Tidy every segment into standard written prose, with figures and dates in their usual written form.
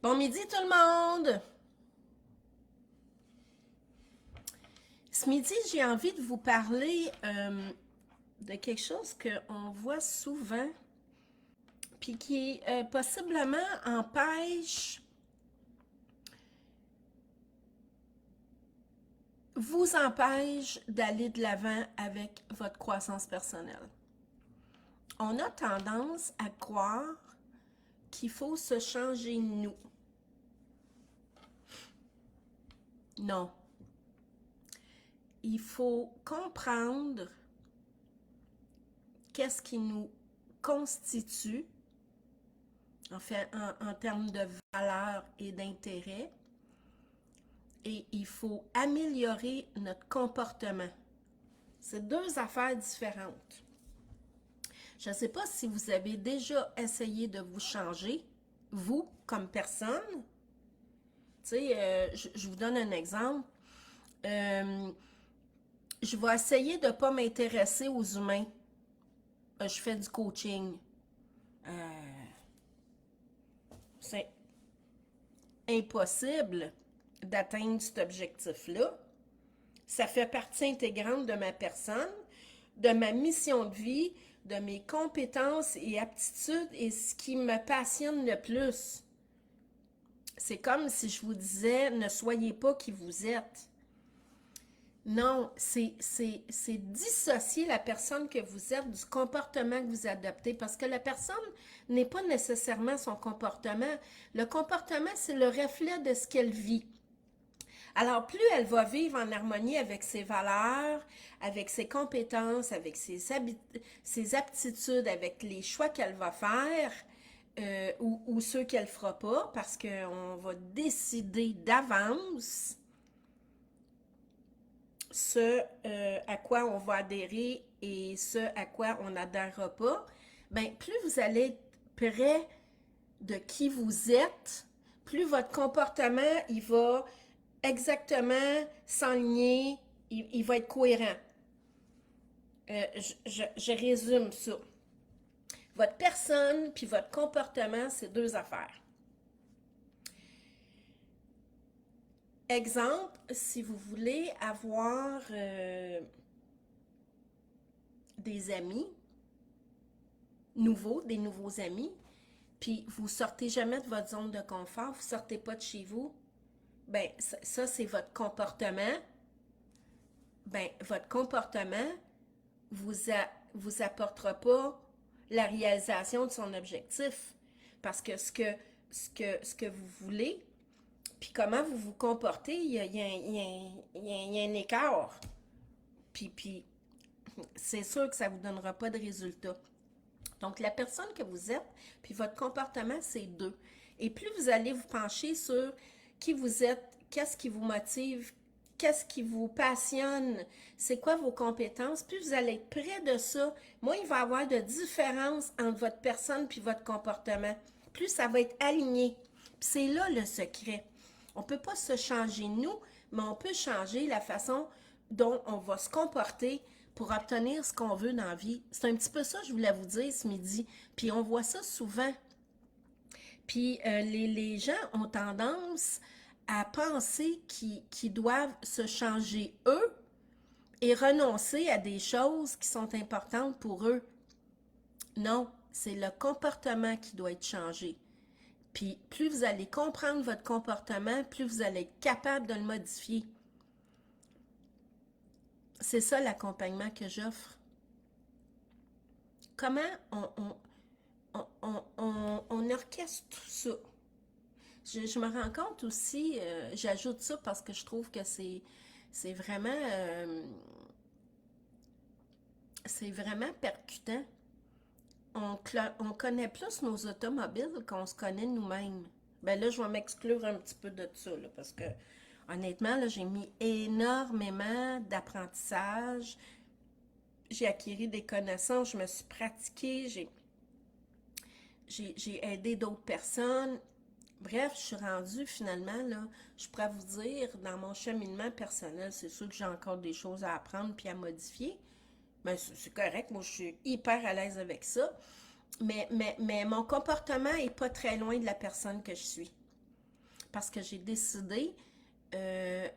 Bon midi tout le monde! Ce midi, j'ai envie de vous parler de quelque chose qu'on voit souvent, puis qui possiblement vous empêche d'aller de l'avant avec votre croissance personnelle. On a tendance à croire qu'il faut se changer nous. Non. Il faut comprendre qu'est-ce qui nous constitue, en fait, en termes de valeur et d'intérêt, et il faut améliorer notre comportement. C'est deux affaires différentes. Je ne sais pas si vous avez déjà essayé de vous changer, vous, comme personne. Tu sais, je vous donne un exemple. Euh, je vais essayer de ne pas m'intéresser aux humains. Je fais du coaching. C'est impossible d'atteindre cet objectif-là. Ça fait partie intégrante de ma personne, de ma mission de vie, de mes compétences et aptitudes et ce qui me passionne le plus. C'est comme si je vous disais, ne soyez pas qui vous êtes. Non, c'est dissocier la personne que vous êtes du comportement que vous adoptez parce que la personne n'est pas nécessairement son comportement. Le comportement, c'est le reflet de ce qu'elle vit. Alors, plus elle va vivre en harmonie avec ses valeurs, avec ses compétences, avec ses aptitudes, avec les choix qu'elle va faire ou ceux qu'elle ne fera pas, parce qu'on va décider d'avance ce à quoi on va adhérer et ce à quoi on n'adhérera pas, bien, plus vous allez être près de qui vous êtes, plus votre comportement, il va exactement s'enligner, il va être cohérent. Je résume ça. Votre personne puis votre comportement, c'est deux affaires. Exemple, si vous voulez avoir des amis nouveaux, des nouveaux amis, puis vous sortez jamais de votre zone de confort, vous sortez pas de chez vous, ben ça c'est votre comportement. Ben votre comportement vous apportera pas la réalisation de son objectif, parce que ce que vous voulez, puis comment vous vous comportez, il y a un écart. Puis c'est sûr que ça ne vous donnera pas de résultat. Donc, la personne que vous êtes, puis votre comportement, c'est deux. Et plus vous allez vous pencher sur qui vous êtes, qu'est-ce qui vous motive, qu'est-ce qui vous passionne, c'est quoi vos compétences, plus vous allez être près de ça, moins il va y avoir de différence entre votre personne puis votre comportement. Plus ça va être aligné. Puis c'est là le secret. On ne peut pas se changer nous, mais on peut changer la façon dont on va se comporter pour obtenir ce qu'on veut dans la vie. C'est un petit peu ça que je voulais vous dire ce midi. Puis on voit ça souvent. Puis les gens ont tendance à penser qu'ils doivent se changer eux et renoncer à des choses qui sont importantes pour eux. Non, c'est le comportement qui doit être changé. Puis plus vous allez comprendre votre comportement, plus vous allez être capable de le modifier. C'est ça l'accompagnement que j'offre. Comment on orchestre tout ça? Je me rends compte aussi, j'ajoute ça parce que je trouve que c'est vraiment percutant. On connaît plus nos automobiles qu'on se connaît nous-mêmes. Ben là, je vais m'exclure un petit peu de ça, là, parce que honnêtement, là, j'ai mis énormément d'apprentissage. J'ai acquis des connaissances, je me suis pratiquée, j'ai aidé d'autres personnes. Bref, je suis rendue finalement, là, je pourrais vous dire, dans mon cheminement personnel, c'est sûr que j'ai encore des choses à apprendre puis à modifier. Mais c'est correct, moi je suis hyper à l'aise avec ça. Mais mon comportement est pas très loin de la personne que je suis. parce que j'ai décidé euh,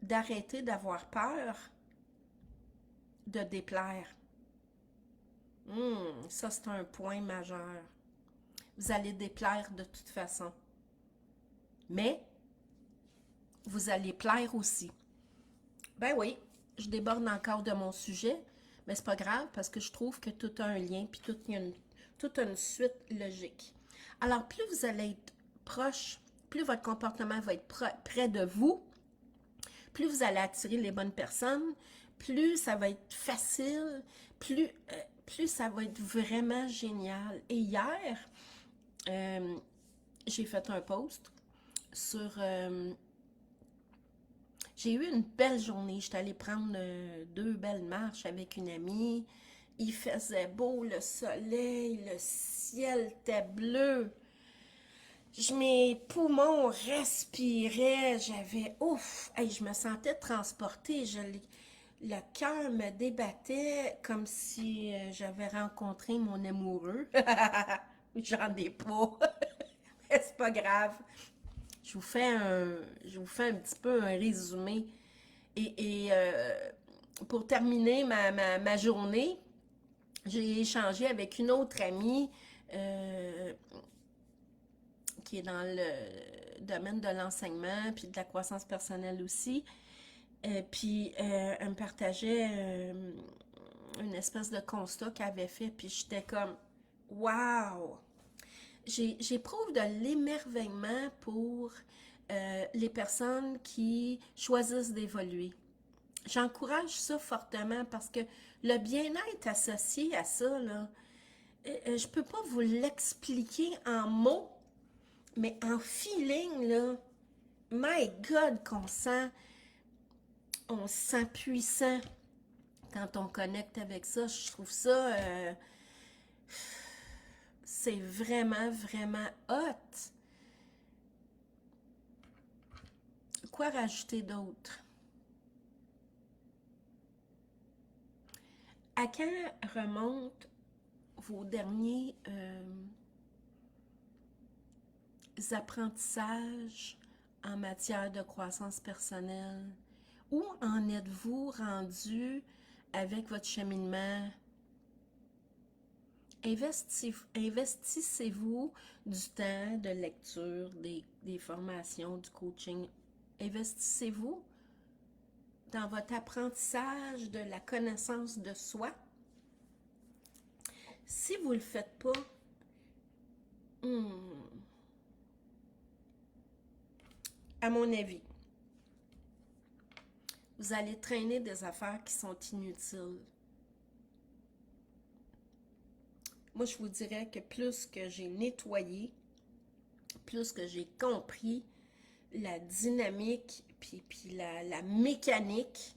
d'arrêter d'avoir peur de déplaire. Ça, c'est un point majeur. Vous allez déplaire de toute façon. Mais vous allez plaire aussi. Ben oui, je déborde encore de mon sujet, mais c'est pas grave parce que je trouve que tout a un lien puis toute une suite logique. Alors, plus vous allez être proche, plus votre comportement va être près de vous, plus vous allez attirer les bonnes personnes, plus ça va être facile, plus ça va être vraiment génial. Et hier, euh, j'ai fait un post sur... j'ai eu une belle journée. J'étais allée prendre 2 belles marches avec une amie. Il faisait beau, le soleil, le ciel était bleu. Mes poumons respiraient, j'avais ouf, hey, je me sentais transportée, le cœur me débattait comme si j'avais rencontré mon amoureux. J'en ai pas, mais c'est pas grave. Je vous fais un petit peu un résumé. Et pour terminer ma journée, j'ai échangé avec une autre amie euh, qui est dans le domaine de l'enseignement puis de la croissance personnelle aussi. Elle me partageait une espèce de constat qu'elle avait fait, puis j'étais comme wow! J'éprouve de l'émerveillement pour les personnes qui choisissent d'évoluer. J'encourage ça fortement parce que le bien-être associé à ça, là, je peux pas vous l'expliquer en mots, mais en feeling, là, my God, on se sent puissant quand on connecte avec ça. Je trouve ça, c'est vraiment, vraiment hot. Quoi rajouter d'autre? À quand remontent vos derniers apprentissages en matière de croissance personnelle? Où en êtes-vous rendu avec votre cheminement? Investissez-vous du temps de lecture, des formations, du coaching. Investissez-vous dans votre apprentissage de la connaissance de soi. Si vous ne le faites pas, à mon avis, vous allez traîner des affaires qui sont inutiles. Moi, je vous dirais que plus que j'ai nettoyé, plus que j'ai compris la dynamique puis la mécanique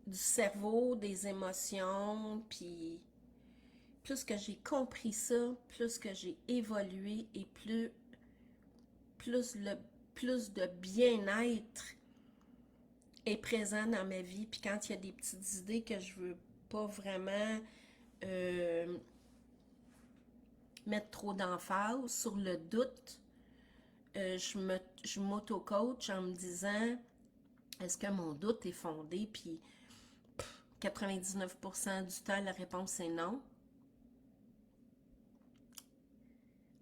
du cerveau, des émotions, puis plus que j'ai compris ça, plus que j'ai évolué et plus de bien-être est présent dans ma vie. Puis quand il y a des petites idées que je veux pas vraiment euh, mettre trop d'emphase sur le doute, je m'auto-coach en me disant est-ce que mon doute est fondé? Puis 99% du temps, la réponse est non.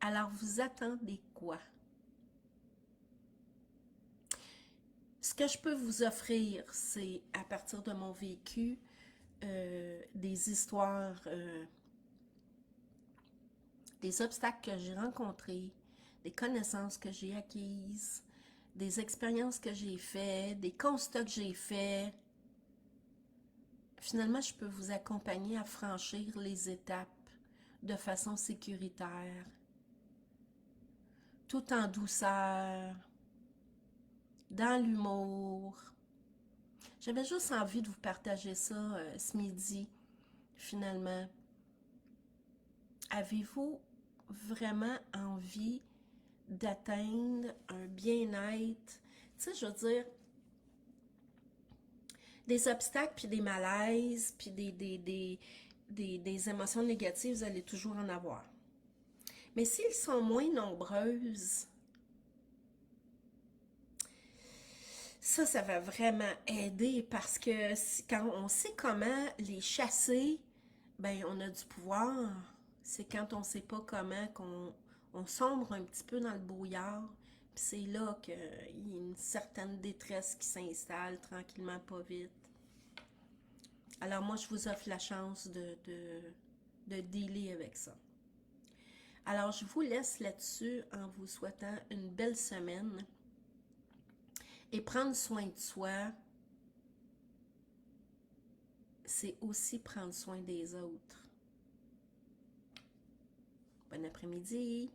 Alors, vous attendez quoi? Ce que je peux vous offrir, c'est à partir de mon vécu, des histoires, des obstacles que j'ai rencontrés, des connaissances que j'ai acquises, des expériences que j'ai faites, des constats que j'ai faits. Finalement, je peux vous accompagner à franchir les étapes de façon sécuritaire, tout en douceur, dans l'humour. J'avais juste envie de vous partager ça ce midi, finalement. Avez-vous vraiment envie d'atteindre un bien-être? Tu sais, je veux dire, des obstacles, puis des malaises, puis des émotions négatives, vous allez toujours en avoir. Mais s'ils sont moins nombreuses, Ça va vraiment aider parce que quand on sait comment les chasser, ben on a du pouvoir. C'est quand on sait pas comment qu'on on sombre un petit peu dans le brouillard. Puis c'est là qu'il y a une certaine détresse qui s'installe tranquillement, pas vite. Alors moi, je vous offre la chance de dealer avec ça. Alors, je vous laisse là-dessus en vous souhaitant une belle semaine. Et prendre soin de soi, c'est aussi prendre soin des autres. Bon après-midi.